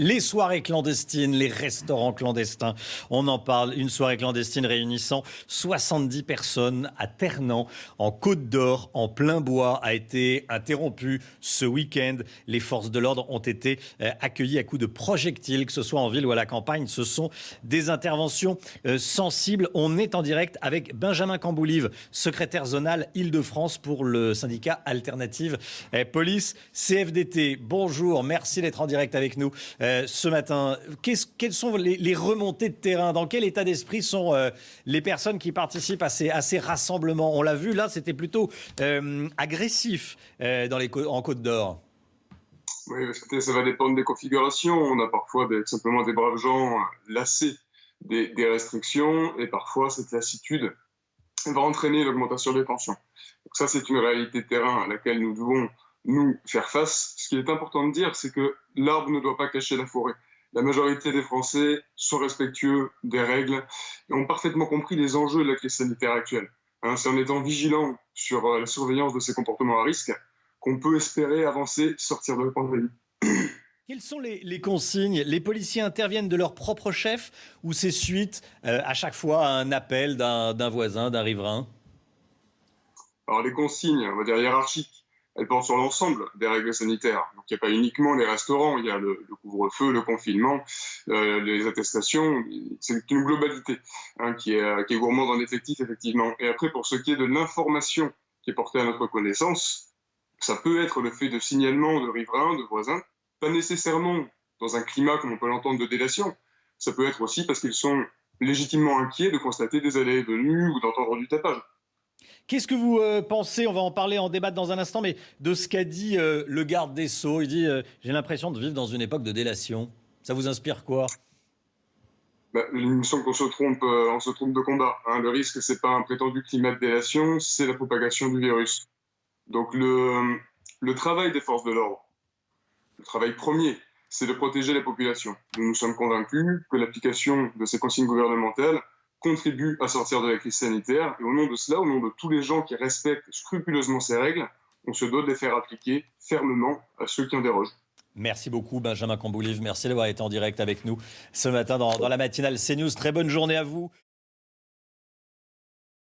Les soirées clandestines, les restaurants clandestins, on en parle. Une soirée clandestine réunissant 70 personnes à Ternant, en Côte d'Or, en plein bois, a été interrompue ce week-end. Les forces de l'ordre ont été accueillies à coups de projectiles, que ce soit en ville ou à la campagne. Ce sont des interventions sensibles. On est en direct avec Benjamin Camboulive, secrétaire zonal Île-de-France pour le syndicat Alternative Police CFDT. Bonjour, merci d'être en direct avec nous. Ce matin, quelles sont les remontées de terrain? Dans quel état d'esprit sont les personnes qui participent à ces rassemblements? On l'a vu, là, c'était plutôt agressif en Côte d'Or. Oui, ça va dépendre des configurations. On a parfois simplement des braves gens lassés des restrictions, et parfois cette lassitude va entraîner l'augmentation des tensions. Donc ça, c'est une réalité de terrain à laquelle nous devons nous faire face. Ce qui est important de dire, c'est que l'arbre ne doit pas cacher la forêt. La majorité des Français sont respectueux des règles et ont parfaitement compris les enjeux de la crise sanitaire actuelle. C'est en étant vigilant sur la surveillance de ces comportements à risque qu'on peut espérer avancer, sortir de la pandémie. Quelles sont les consignes? Les policiers interviennent de leur propre chef ou c'est suite à chaque fois à un appel d'un voisin, d'un riverain? Alors les consignes, on va dire hiérarchiques, elles portent sur l'ensemble des règles sanitaires. Donc il n'y a pas uniquement les restaurants, il y a le couvre-feu, le confinement, les attestations. C'est une globalité qui est gourmande en effectifs, effectivement. Et après, pour ce qui est de l'information qui est portée à notre connaissance, ça peut être le fait de signalements de riverains, de voisins, pas nécessairement dans un climat comme on peut l'entendre de délation. Ça peut être aussi parce qu'ils sont légitimement inquiets de constater des allées et venues ou d'entendre du tapage. Qu'est-ce que vous pensez, on va en parler, en débattre dans un instant, mais de ce qu'a dit le garde des Sceaux? Il dit j'ai l'impression de vivre dans une époque de délation. Ça vous inspire quoi? Il me semble qu'on se trompe de combat. Le risque, c'est pas un prétendu climat de délation, c'est la propagation du virus. Donc le travail des forces de l'ordre, le travail premier, c'est de protéger la population. Nous sommes convaincus que l'application de ces consignes gouvernementales contribue à sortir de la crise sanitaire. Et au nom de cela, au nom de tous les gens qui respectent scrupuleusement ces règles, on se doit de les faire appliquer fermement à ceux qui en dérogent. Merci beaucoup Benjamin Camboulive, merci d'avoir été en direct avec nous ce matin dans la matinale CNews. Très bonne journée à vous.